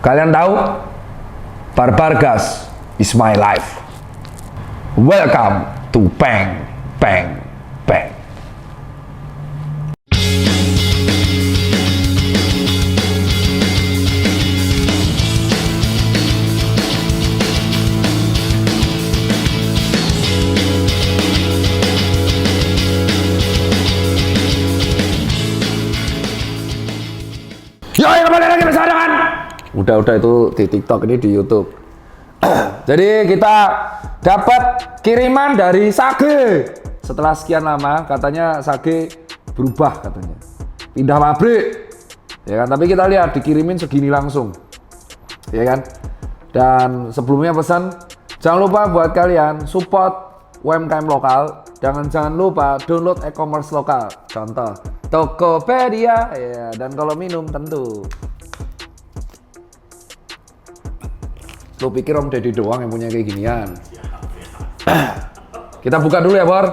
Kalian tahu? Barbargas is my life. Welcome to Peng Peng Peng. Yo, kembali lagi bersama dengan udah itu di TikTok, ini di YouTube. Jadi kita dapat kiriman dari Sage. Setelah sekian lama katanya Sage berubah, katanya pindah pabrik, ya kan? Tapi kita lihat dikirimin segini langsung, ya kan? Dan sebelumnya pesan, jangan lupa buat kalian support UMKM lokal. Jangan lupa download e-commerce lokal. Contoh Tokopedia, ya. Dan kalau minum tentu. Lo pikir Om Deddy doang yang punya kayak ginian? Kita buka dulu ya, Bor.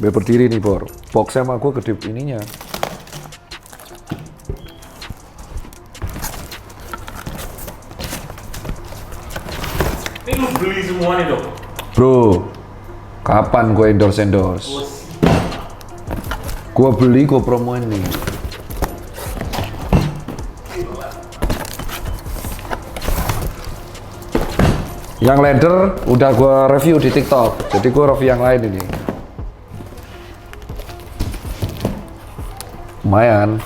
Biar berdiri nih, Bor. Boxnya sama gue gede ininya. Ini lu beli semua nih, Dok? Bro, kapan gue endorse? Gue beli, gue promoin nih. Yang leather udah gue review di TikTok, jadi gue review yang lain ini. Lumayan.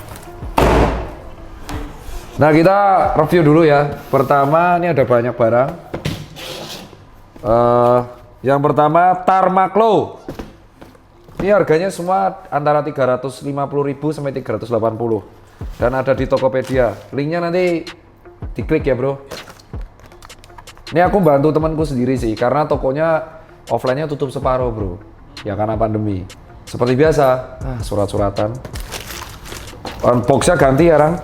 Nah, kita review dulu ya. Pertama, ini ada banyak barang. Yang pertama Tarmaklo. Ini harganya semua antara 350.000 sampai 380. Dan ada di Tokopedia. Linknya nanti diklik ya, bro. Ini aku bantu temanku sendiri sih, karena tokonya offline-nya tutup separuh, bro. Ya karena pandemi. Seperti biasa, surat-suratan. Box-nya ganti ya, Rang.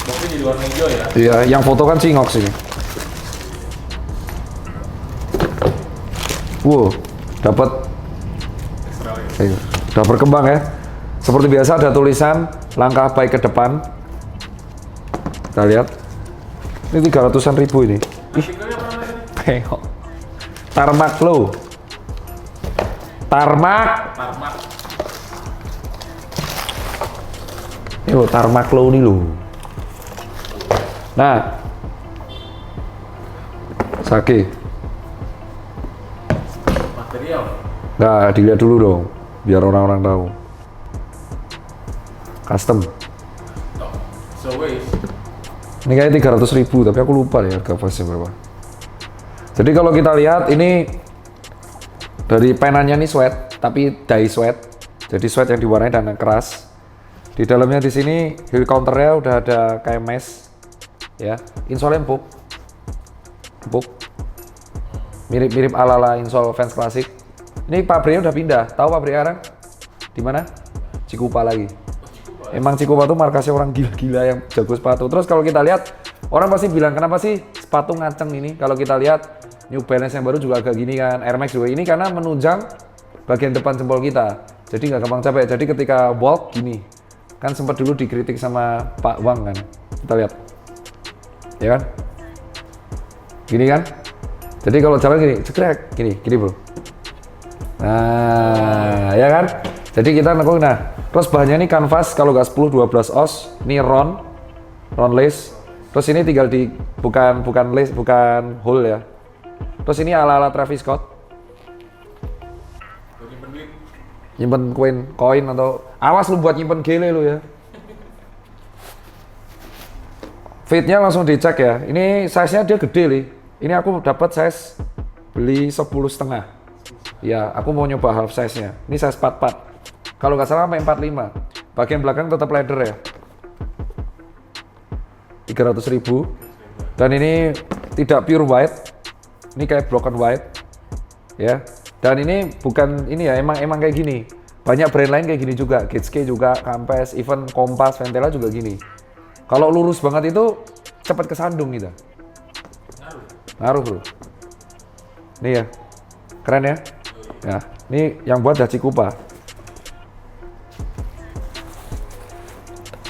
Boxnya di luar meja ya? Iya, yang foto kan Cingok sini. Wow, dapat. Udah berkembang ya. Seperti biasa ada tulisan langkah baik ke depan. Kita lihat. Ini 300-an ribu ini. Ih, peok. Tarmaklo. Tarmak. Ini loh, Tarmaklo nih loh. Nah, Sage. Material. Nah, dilihat dulu dong, biar orang-orang tahu. Custom. So waste. Ini kayaknya 300.000, tapi aku lupa ya harga pasnya berapa. Jadi kalau kita lihat ini dari penanya nih sweat, tapi dye sweat. Jadi sweat yang diwarnai dan yang keras. Di dalamnya di sini heel counternya udah ada kayak mesh, ya. Insole empuk, mirip-mirip ala-ala insole Vans Classic. Ini pabriknya udah pindah. Tahu pabrik sekarang? Di mana? Cikupa lagi. Emang Cikupa tuh markasnya orang gila-gila yang jago sepatu. Terus kalau kita lihat, orang pasti bilang, kenapa sih sepatu ngaceng ini? Kalau kita lihat New Balance yang baru juga agak gini kan, Air Max juga ini karena menunjang bagian depan jempol kita. Jadi nggak gampang capek. Jadi ketika walk gini, kan sempat dulu dikritik sama Pak Wang kan. Kita lihat, ya kan? Gini kan? Jadi kalau jalan gini, cekrek, gini bro. Nah, ya kan? Jadi kita nekuk, nah. Terus bahannya ini kanvas, kalau nggak 10-12 oz. Ini round lace. Terus ini tinggal di, bukan lace, bukan hole ya. Terus ini ala-ala Travis Scott. Nyimpen koin atau awas lu buat nyimpen gele lu ya. Fitnya langsung dicek ya. Ini size-nya dia gede nih. Ini aku dapat size beli 10,5. Ya, aku mau nyoba half size-nya. Ini size 44. Kalau nggak salah sampai 45. Bagian belakang tetap leather ya. 300.000. Dan ini tidak pure white. Ini kayak broken white. Ya. Dan ini bukan ini ya, emang kayak gini. Banyak brand lain kayak gini juga. Gitske juga, Campes, even Kompas, Ventela juga gini. Kalau lurus banget itu cepat kesandung gitu. Ngaruh bro. Nih ya. Keren ya. Ya, ini yang buat Cikupa.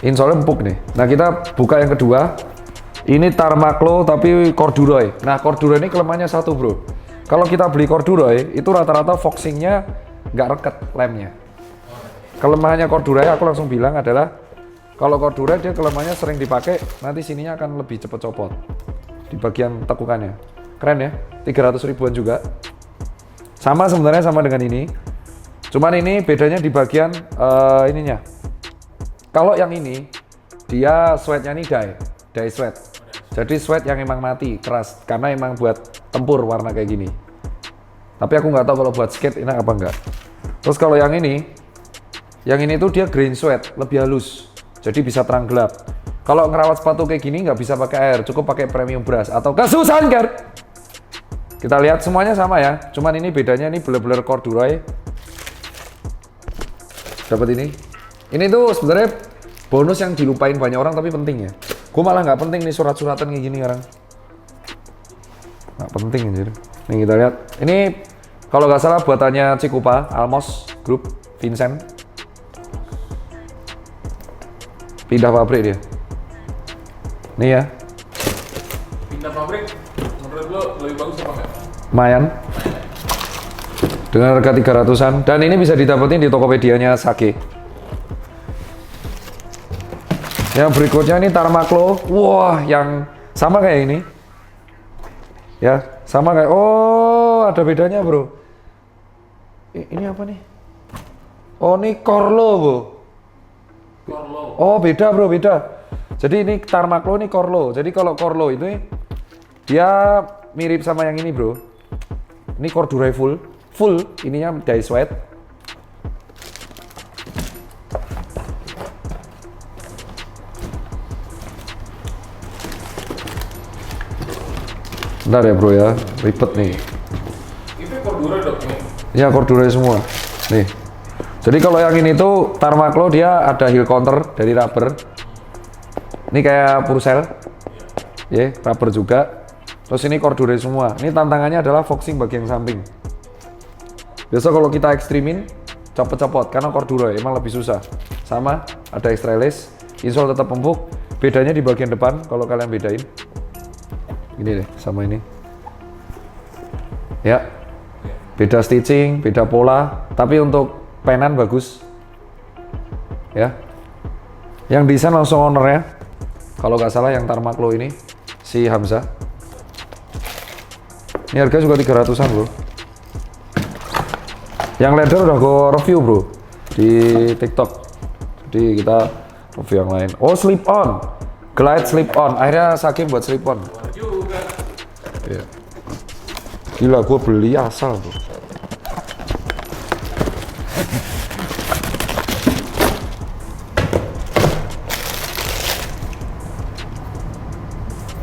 Insolnya empuk nih. Nah kita buka yang kedua. Ini Tarmaklo tapi corduroy. Nah corduroy ini kelemahannya satu bro. Kalau kita beli corduroy itu rata-rata foxingnya nggak reket lemnya. Kelemahannya corduroy aku langsung bilang adalah kalau corduroy dia kelemahannya sering dipakai nanti sininya akan lebih cepet copot di bagian tekukannya. Keren ya, 300 ribuan juga. Sama sebenarnya sama dengan ini. Cuman ini bedanya di bagian ininya. Kalau yang ini, dia sweatnya ini dye sweat. Jadi sweat yang emang mati, keras. Karena emang buat tempur warna kayak gini. Tapi aku nggak tahu kalau buat skate enak apa enggak. Terus kalau yang ini tuh dia grain sweat, lebih halus. Jadi bisa terang gelap. Kalau ngerawat sepatu kayak gini nggak bisa pakai air, cukup pakai premium brush atau kesusahan ker. Kita lihat semuanya sama ya. Cuman ini bedanya ini bener-bener corduroy. Dapat ini. Ini tuh sebenarnya bonus yang dilupain banyak orang tapi penting ya. Gue malah nggak penting nih surat-suratan kayak gini sekarang. Nggak penting anjir. Nih kita lihat. Ini kalau nggak salah buatannya Cikupa, Almos Group, Vincent. Pindah pabrik dia. Nih ya. Pindah pabrik, menurut lo lebih bagus apa enggak? Lumayan. Dengan harga 300-an. Dan ini bisa didapetin di Tokopedia-nya Sage. Yang berikutnya ini Tarmaklo. Wah, yang sama kayak ini. Ya, sama kayak. Oh, ada bedanya, bro. Ini apa nih? Oh, ini Corlo, bro. Corlo. Oh, beda, bro, beda. Jadi ini Tarmaklo, ini Corlo. Jadi kalau Corlo itu dia mirip sama yang ini, bro. Ini corduroy full, ininya dye sweat. Bentar ya bro ya, ribet nih. Itu corduroy dok ini. Ya corduroy semua. Nih. Jadi kalau yang ini tuh Tarmaklo dia ada heel counter dari rubber. Ini kayak Purcell. Ya, rubber juga. Terus ini corduroy semua. Ini tantangannya adalah foxing bagian samping. Biasa kalau kita ekstrimin copot-copot karena corduroy emang lebih susah. Sama, ada extra lace, insole tetap empuk. Bedanya di bagian depan kalau kalian bedain. Ini deh, sama ini. Ya. Beda stitching, beda pola, tapi untuk penan bagus. Ya. Yang desain langsung owner ya. Kalau nggak salah yang Tarmaklo ini si Hamzah. Ini harga juga 300-an, bro. Yang leather udah gue review, bro, di TikTok. Jadi kita review yang lain. Oh, slip on. Glide slip on. Akhirnya Sage buat slip on. Juga. Iya. Gila, gue beli asal, bro.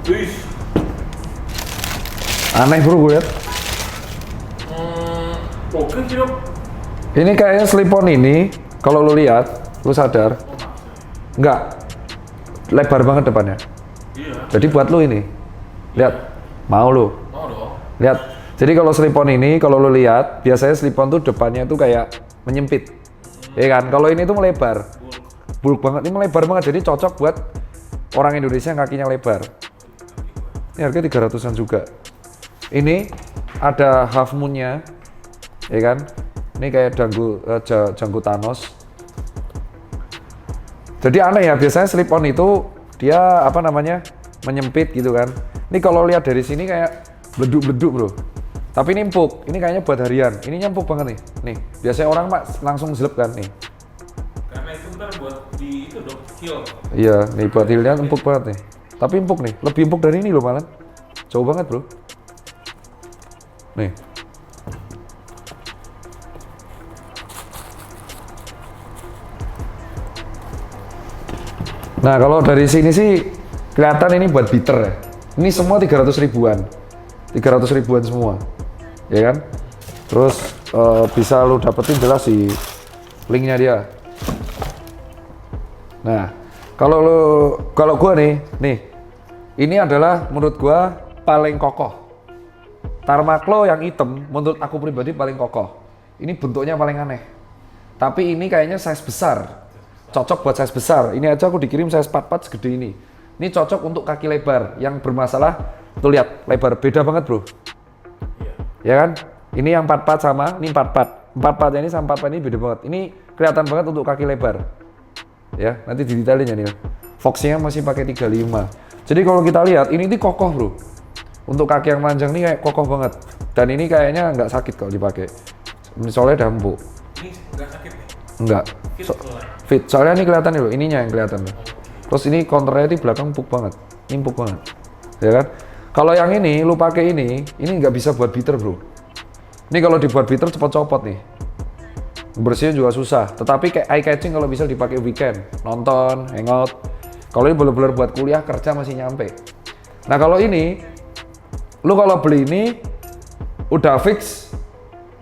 Wih. Aneh, bro, gue liat. Oke sih dok. Ini kayaknya slip on ini, kalau lu lihat, lu sadar, nggak lebar banget depannya. Iya. Jadi buat lu ini, lihat, mau lu, Mau dong. lihat. Jadi kalau slip on ini, kalau lu lihat, biasanya slip on tuh depannya tuh kayak menyempit, ya kan? Kalau ini tuh melebar, bulk banget, ini melebar banget, jadi cocok buat orang Indonesia yang kakinya lebar. Ini harga 300-an juga. Ini ada half moon-nya, ya kan? Ini kayak janggut Thanos. Jadi aneh ya, biasanya slip on itu dia apa namanya menyempit gitu kan. Ini kalau lihat dari sini kayak bleduk-bleduk bro. Tapi ini empuk, ini kayaknya buat harian. Ini empuk banget nih. Nih, biasanya orang langsung zelep kan nih. Karena itu ntar buat di itu dok, heel. Iya, nih buat heelnya empuk banget nih. Tapi empuk nih, lebih empuk dari ini loh malah. Jauh banget bro. Nih. Nah kalau dari sini sih kelihatan ini buat beater ya. Ini semua 300 ribuan. 300 ribuan semua. Ya kan? Terus bisa lu dapetin jelas sih linknya dia. Nah, kalau gua nih, ini adalah menurut gua paling kokoh. Tarmaklo yang hitam menurut aku pribadi paling kokoh. Ini bentuknya paling aneh. Tapi ini kayaknya size besar. cocok buat size besar. Ini aja aku dikirim size 44 segede ini. Ini cocok untuk kaki lebar yang bermasalah. Tuh lihat, lebar beda banget bro. Ya kan? Ini yang 44 sama, ini 44. 44 ini sama 44 ini beda banget. Ini kelihatan banget untuk kaki lebar. Ya, nanti didetailin ya nih. Foxnya masih pakai 35. Jadi kalau kita lihat, ini kokoh bro. Untuk kaki yang panjang ini kayak kokoh banget. Dan ini kayaknya nggak sakit kalau dipakai. Soalnya udah empuk. Ini nggak sakit nih? Enggak. Fit. Soalnya ini kelihatan nih loh, ininya yang kelihatan loh. Terus ini counternya di belakang empuk banget. Ini empuk banget. Ya kan? Kalau yang ini lu pakai ini nggak bisa buat beater bro. Ini kalau dibuat beater cepet copot nih. Bersihnya juga susah. Tetapi kayak eye catching kalau bisa dipakai weekend, nonton, hangout. Kalau ini bener-bener buat kuliah kerja masih nyampe. Nah kalau ini, lu kalau beli ini udah fix.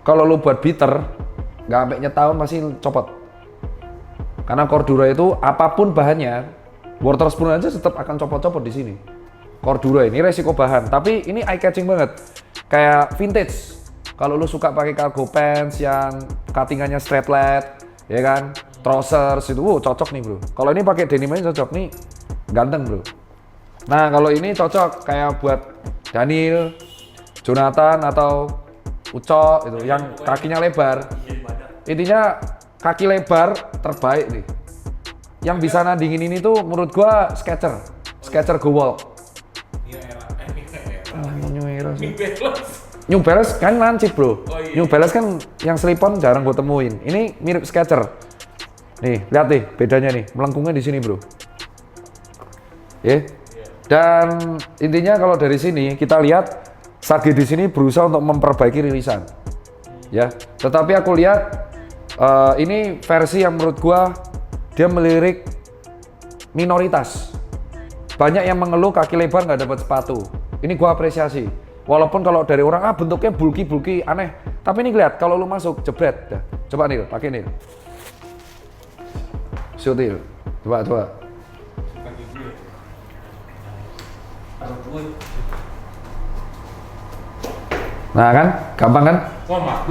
Kalau lu buat beater, nggak sampai nyetahun masih copot. Karena Cordura itu apapun bahannya, water spoon aja tetap akan copot-copot di sini. Cordura ini resiko bahan, tapi ini eye catching banget. Kayak vintage. Kalau lu suka pakai cargo pants yang cuttingannya straightlet, ya kan, trousers itu, cocok nih bro. Kalau ini pakai denimnya cocok nih, ganteng bro. Nah kalau ini cocok kayak buat Daniel, Jonathan atau Uco itu, yang kakinya lebar. Intinya kaki lebar terbaik nih. Yang bisa nandingin ini tuh menurut gua Skechers Go Walk. New Balance kan lancip bro. New Balance kan yang slip-on jarang gue temuin. Ini mirip Skechers. Nih, lihat nih bedanya nih, melengkungnya di sini bro. Dan intinya kalau dari sini kita lihat Sage di sini berusaha untuk memperbaiki rilisan. Ya, tetapi aku lihat ini versi yang menurut gua dia melirik minoritas. Banyak yang mengeluh kaki lebar nggak dapat sepatu. Ini gua apresiasi. Walaupun kalau dari orang bentuknya bulky aneh, tapi ini lihat kalau lu masuk jebret, dah. Coba nih, pakai nih. Sutil, coba. Nah kan, gampang kan?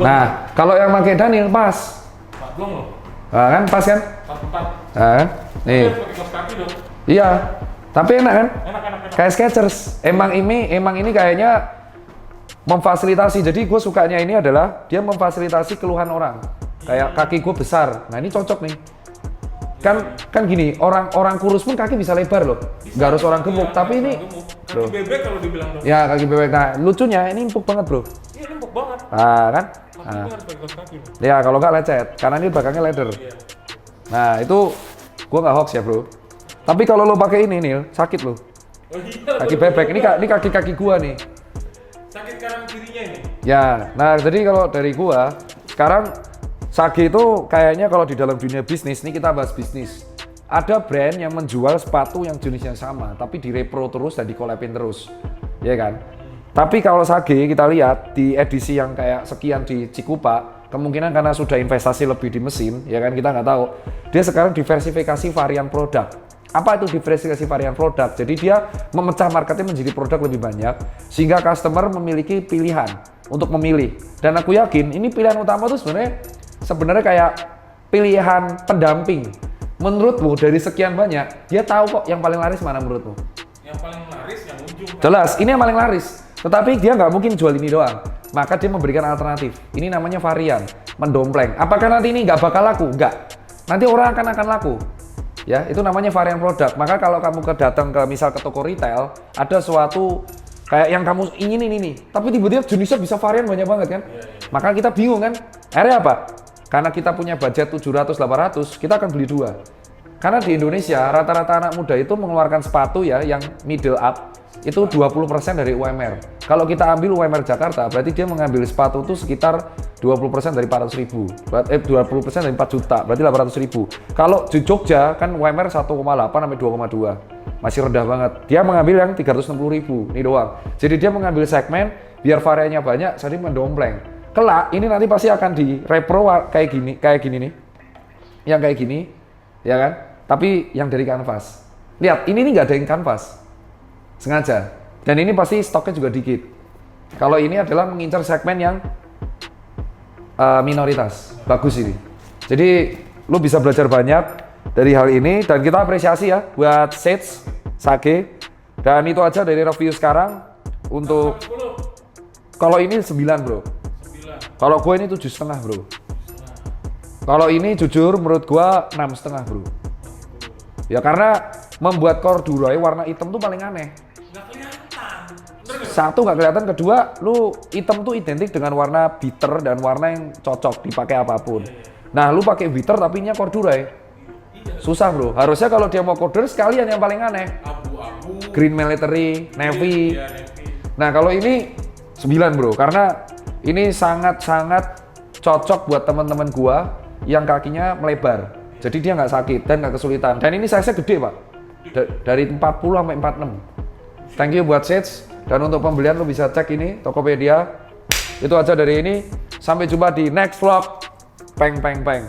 Nah, kalau yang pakai Daniel pas. Nah kan, pas kan? Nah kan, nih. Iya, tapi enak kan? Enak. Kayak Skechers. Emang ini kayaknya memfasilitasi. Jadi gue sukanya ini adalah dia memfasilitasi keluhan orang. Kayak kaki gue besar. Nah ini cocok nih. Kan gini, orang kurus pun kaki bisa lebar loh. Nggak harus orang gemuk. Tapi ini kaki bebek kalau dibilang dong. Ya kaki bebek. Nah lucunya ini empuk banget bro. Iya empuk banget. Nah kan. Nah. Harus pakai kaos kaki. Ya kalau nggak lecet. Karena ini belakangnya leather. Iya. Nah itu gue nggak hoax ya bro. Tapi kalau lo pakai ini nih sakit lo. Oh, iya, kaki bebek. Ini kaki gua nih. Sakit kanan kirinya ini. Ya, nah jadi kalau dari gua sekarang Sage itu kayaknya kalau di dalam dunia bisnis, ini kita bahas bisnis. Ada brand yang menjual sepatu yang jenisnya sama, tapi direpro terus dan dikolabin terus, ya kan? Tapi kalau Sage kita lihat di edisi yang kayak sekian di Cikupa, kemungkinan karena sudah investasi lebih di mesin, ya kan kita nggak tahu. Dia sekarang diversifikasi varian produk. Apa itu diversifikasi varian produk? Jadi dia memecah marketnya menjadi produk lebih banyak sehingga customer memiliki pilihan untuk memilih. Dan aku yakin ini pilihan utama tuh sebenarnya kayak pilihan pendamping. Menurutmu dari sekian banyak, dia tahu kok yang paling laris mana menurutmu? Yang paling laris yang ujung. Jelas, ini yang paling laris. Tetapi dia nggak mungkin jual ini doang. Maka dia memberikan alternatif. Ini namanya varian, mendompleng. Apakah nanti ini nggak bakal laku? Nggak. Nanti orang akan laku. Ya, itu namanya varian produk. Maka kalau kamu datang ke misal ke toko retail, ada suatu kayak yang kamu inginin ini, tapi tiba-tiba jenisnya bisa varian banyak banget kan? Maka kita bingung kan? Akhirnya apa? Karena kita punya budget 700-800, kita akan beli dua. Karena di Indonesia rata-rata anak muda itu mengeluarkan sepatu ya yang middle up itu 20% dari UMR. Kalau kita ambil UMR Jakarta, berarti dia mengambil sepatu itu sekitar 20% dari 400.000. 20% dari 4 juta, berarti 800.000. Kalau di Jogja kan UMR 1,8 sampai 2,2. Masih rendah banget. Dia mengambil yang 360.000, ini doang. Jadi dia mengambil segmen biar variannya banyak, jadi mendompleng. Kelak ini nanti pasti akan di repro kayak gini nih. Yang kayak gini, ya kan? Tapi yang dari kanvas. Lihat, ini nggak ada yang kanvas. Sengaja. Dan ini pasti stoknya juga dikit. Kalau ini adalah mengincar segmen yang minoritas. Bagus ini. Jadi lu bisa belajar banyak. dari hal ini, dan kita apresiasi ya buat Sage, Sage. Dan itu aja dari review sekarang. Untuk 10. kalau ini 9 bro, 9. kalau gue ini 7,5 bro. Kalau ini jujur menurut gue 6,5 bro. Ya karena membuat corduroy warna hitam tuh paling aneh. Nggak kelihatan. Bener nggak? Satu nggak kelihatan, kedua lu hitam tuh identik dengan warna bitter dan warna yang cocok dipakai apapun. Nah lu pakai bitter tapi nya corduroy. Susah bro, harusnya kalau dia mau corduroy sekalian yang paling aneh. Abu-abu. Green military, navy. Iya, navy. Nah kalau ini 9 bro, karena ini sangat-sangat cocok buat teman-teman gua yang kakinya melebar. Jadi dia nggak sakit dan nggak kesulitan. Dan ini size-nya gede pak, dari 40 sampai 46. Thank you buat Sage. Dan untuk pembelian lo bisa cek ini Tokopedia. Itu aja dari ini. Sampai jumpa di next vlog. Peng peng peng.